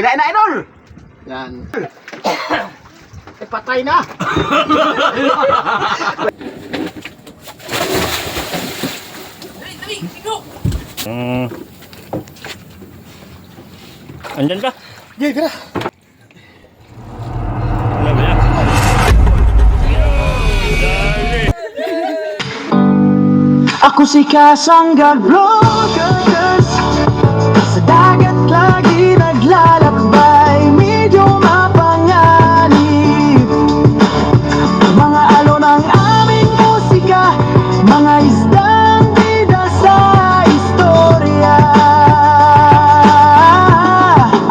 Kinain na, idol! Yan. Patay na! Andyan ka? Sige, tara. Ano ba yan? Ako si Kasangga Vloggers, sa dagat lagi naglalakbay, medyo mapanganib. Mga alon ang aming musika, mga isdang bida sa istorya.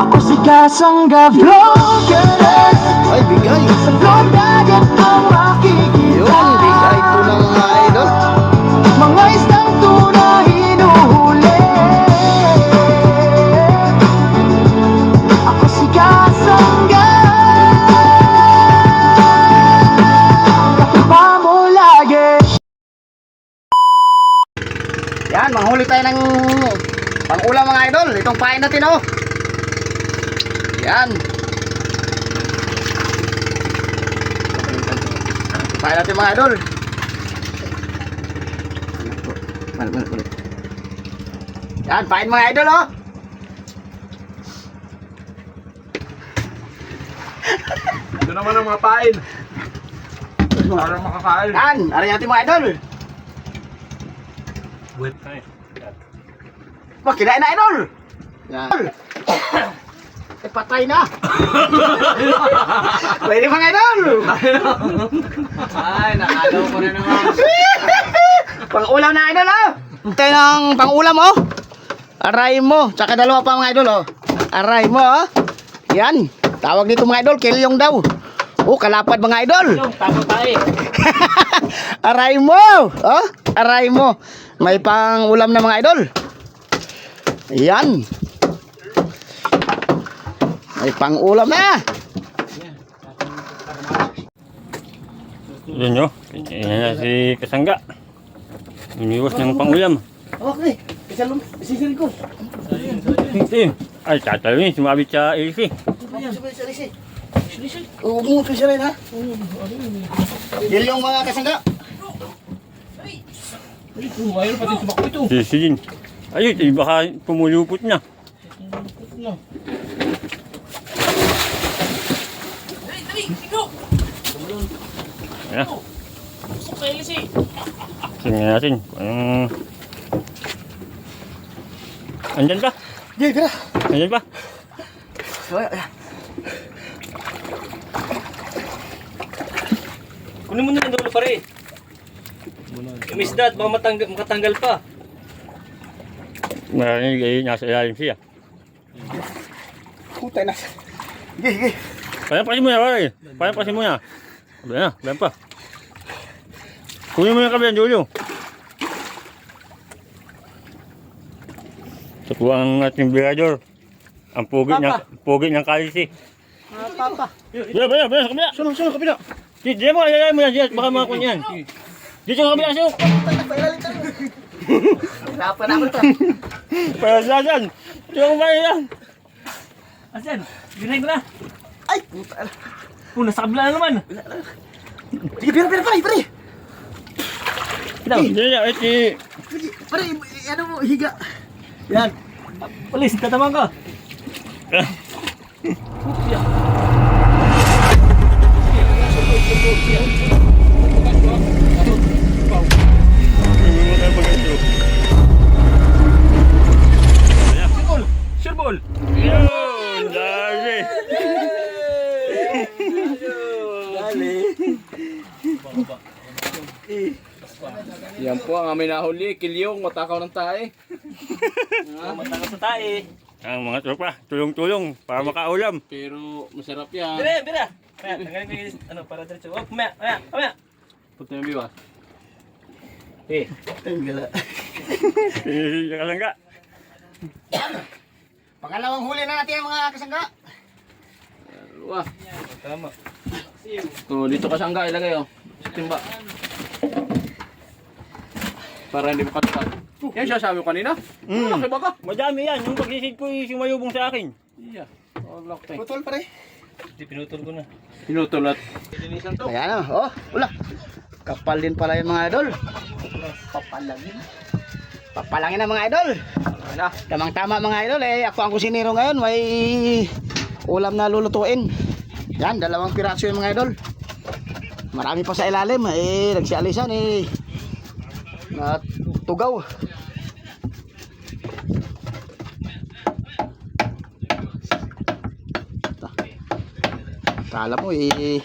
Ako si Kasangga Vloggers, Ay, bigay. sa vlog dagat ang makikita. Yun, bigay ito ng mga idol. Mga isdang tuna hinuhuli. Ako si Kasangga, katiba mo lagi. Yan, manghuli tayo ng pang-ulam mga idol. Itong pain natin, oh. Yan. Pain natin mga idol. Yan, pain mga idol, oh. Ito naman ang mga pain. Para makakain. Yan, aray natin mga idol. Wait, ay. Wah, kinain na, idol. Yan. Patay na. Pwede mga idol. Ay, nakalaw ko na naman. Pang-ulam na, idol, oh. Tayo ng pang-ulam, oh. Aray mo. Tsaka dalawa pa mga idol, oh. Aray mo, oh. Yan. Tawag dito mga idol, kilyong daw. Oh, kalapad mga idol. Tama tayo. Aray mo. Oh, aray mo. May pang-ulam na mga idol. Yan. May pang-ulam na. Yan nyo. Yan na si Kasangga. Iniwas ng pangulam. Okay. Isisin ko. Tim. Ay, tatawin. Sumabit sa ilisi. Huwag mo ito siya rin, ha? Yan yung mga kasangga. Ayun, pati sumakbo ito. Sisin. Ayun, baka pumulupot na. Ayan. Tingnan natin. Andyan ka? Sige, tara. Andyan pa? Kunin mo na yung dulo pare. Yung isda at baka makatanggal pa. Maraming ay nasa ilalim siya. Putay na. Sige, sige. Payampasin mo na, pare. Payampasin mo na. Ayan pa. Kunin mo yung kabilang dulo. Ito po ang ating birador. Ang pugi ng kalisi. Papa. Bila, sa kabila. Sunod, kapila. Diyan mo, ayayin mo yan. Diyan, baka makakuha yan. Dito sa kabila, siyok. Napa na ako ito. Para sa dyan. Siyok ba yan? Asan? Ginay ko na. Ay, puta na. Nasa kabila na naman. Sige, pare. Diyan, iti. Sige, pare, ano mo, higa. Yan. Polis, tatamang ka. Sure ball. Yun, dali. Yan po ang aming nahuli. Kilyong, matakaw ng tae. Matanggal sa tae. Ang mga tropa, tulong-tulong para makaulam. Pero masarap yan. Bira. Kaya, tanggalin ko yung ano, para diretso. Oh, kumaya. Punta yung biwas. Sinisig ka lang ka. Pangalawang huli na natin ang mga kasangga. Wah. Tama. So, dito ka sangga ilagay, oh. Sa timba. Para hindi makatukan. Yan siya sabi ko kanina. Laki ba ka? Madami yan. Yung pagsisig ko yung sumayubong sa akin. Iya. Putol pare. Hindi, pinutol ko na. Pinutulot. Ayan oh. Wala. Kapal din pala yung mga idol. Papalangin. Papalangin na mga idol. Tamang tama mga idol eh. Ako ang kusinero ngayon. May ulam na lulutuin. Yan, 2 piraso yung mga idol. Marami pa sa ilalim. Eh, nagsialisan eh. Natugaw. Kala mo eh.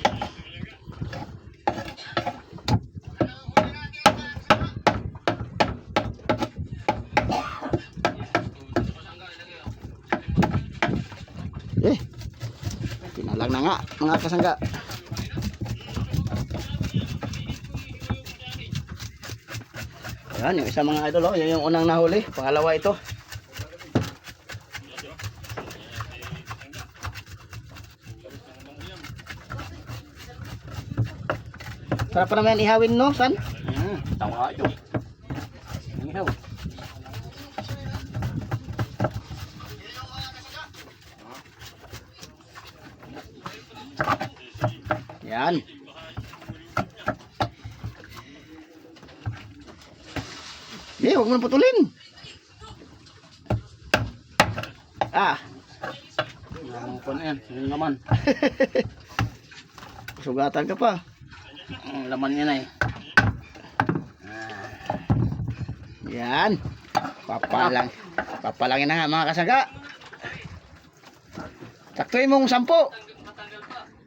Pinalag na nga mga kasangga. Yan yung isa mga idol oh. Yan yung unang nahuli. Pangalawa ito. Sarap pa naman ihawin no, San? Tama ito. Ihaw. Yan. Huwag mo na putulin. Ang pan yan. Yung laman. Sugatan ka pa. Ang laman yan ay. Yan. Papalangin na nga mga kasaga. Saktuin mong 10.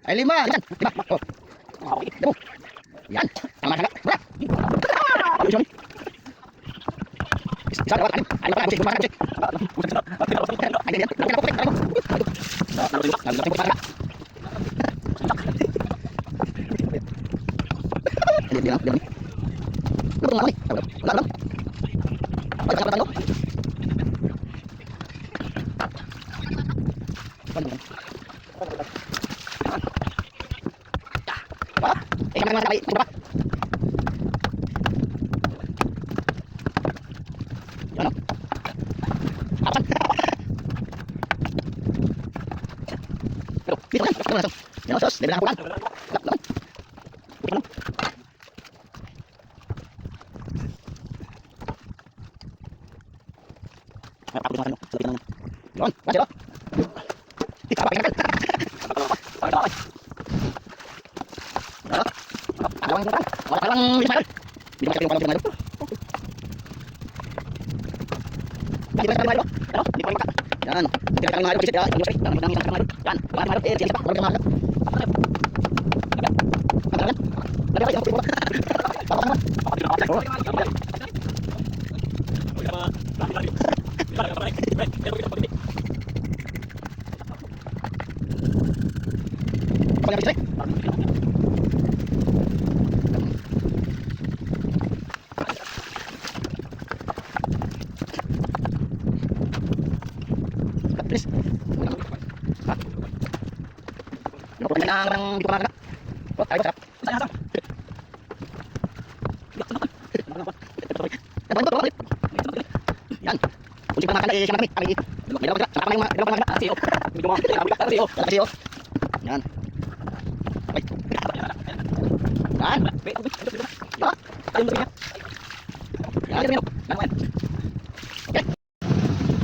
Ay 5. Yan. 5. Oh. Yan. Tama na.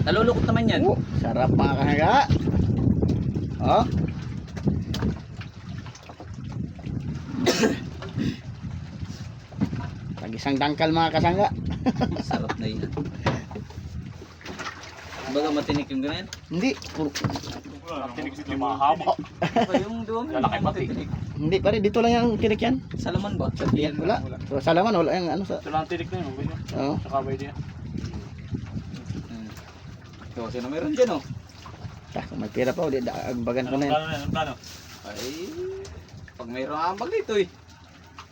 Nalulukot naman yan. Sarap mga kasaga. Oh. Isang dangkal mga kasangga. Sarap na yan. Baga matinik yung ganyan? Hindi. Tinik dito mahaba. Yung doon, lalaki matinik. Hindi pare, dito lang yung tinik yan. Salaman ba? Wala. So, salaman wala yung ano sa. Ito lang tinik na yun. Oo. Sa kabay niya. So, sino meron dyan oh? Kung may pera pa, agbagan ko na yan. Anong plano? Ay, pag mayroong ambag dito eh.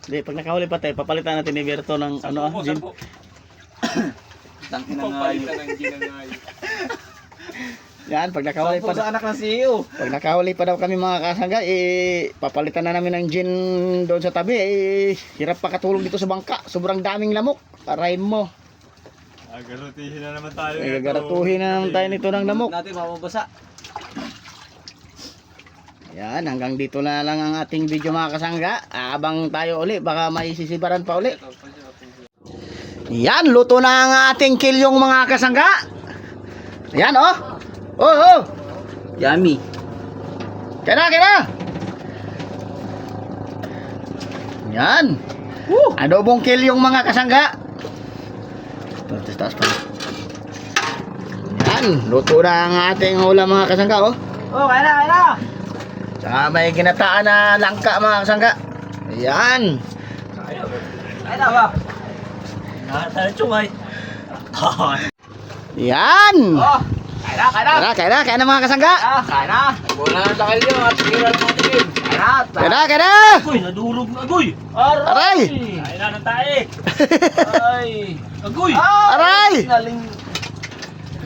Hindi, pag nakahuli pa tayo, papalitan natin ni Berto ng ano, gin. Tangin na nga yun. Yan, pag nakahuli pa Sa anak ng CEO. pag nakahuli pa daw kami mga kasangga, papalitan na namin ng gin doon sa tabi. Hirap pa katulog dito sa bangka. Sobrang daming lamok. Aray mo. Gagarutihin na naman tayo. Gagaratuhin na naman tayo nito ng lamok. Natin mababasa. Yan, hanggang dito na lang ang ating video mga kasangga. Abang tayo uli, baka may sisibaran pa uli. Yan, luto na ang ating kilyong mga kasangga. Yan, oh. Oh, oh. Yummy. Kaya na. Yan. Adobong kilyong mga kasangga. Taas pa. Yan, luto na ang ating ulam mga kasangga, oh. Oh, kaya na. Saka may ginataan na langka mga kasangga. Yan. Kaya na ba? Nakatala chumay. Yan. Oh, kaya na. Kaya na mga kasangga. Kaya na. Wala na sa kalyo at tira ng matigil. Kaya na. Kaya na. Agoy, nadurog na agoy. Aray. Kain na ng tae. Ay. Agoy. Aray. Galing.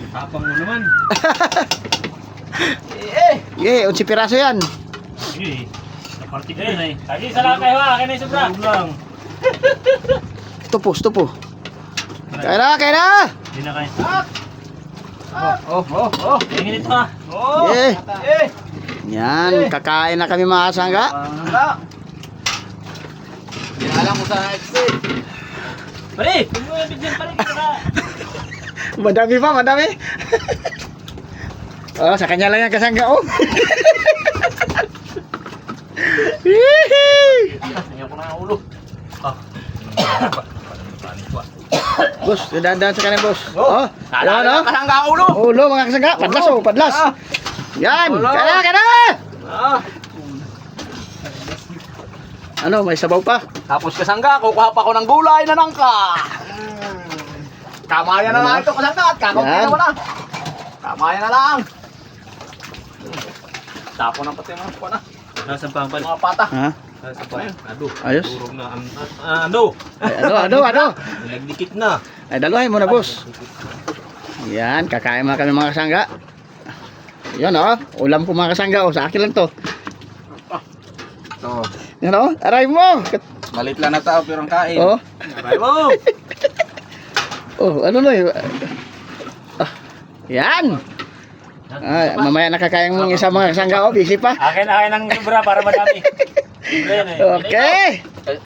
Tapang mo naman. Yeah, 11 piraso yan. Sige. Napartik na eh. Lagi sa lang kayo ha. Akin na yung sobra. Lang. Tupo. Kaya na. Hindi na kain. Oh. Tingin ito ha. Oh. Yeah. Yan, kakain na kami mga kasangga. Ginalang mo sa exit. Pare! Huwag mo yung bigyan pare. Madami. Oh, sa kanya lang yung kasangga, oh. Ayaw ko na ang ulo. Boss, dadaan sa kanya, boss. Oh, yan, oh. Kasangga ang ulo. Ulo mga kasangga, padlas. Yan, Ulo. kaya na. Ah. Ano, may sabaw pa? Tapos kasangga, kukuha pa ako ng gulay na nangka. Kamayan na lang ito kasangga at kakunti Yan. naman na. Kamayan na lang. Tapo na pati mga pa na. Nasaan pa ang pala? Mga pata. Ha? Nasaan pa? Ado. Ayos. Durog na. Ano? Ay, ano? Nagdikit na. Ay, dalawahin mo na, boss. Yan, kakain mga kami mga kasangga. Yan, oh. Ulam ko mga kasangga, oh. Sa akin lang to. So, Yan, oh. Aray mo. malit lang na tao pero ang kain. Oh. Aray mo! Oh, ano na yun? Ah, yan. Ay, mamaya nakakain mong isa mga kasangga, oh. Busy pa. Akin ng sobra para madami. Sobra yan eh. Okay.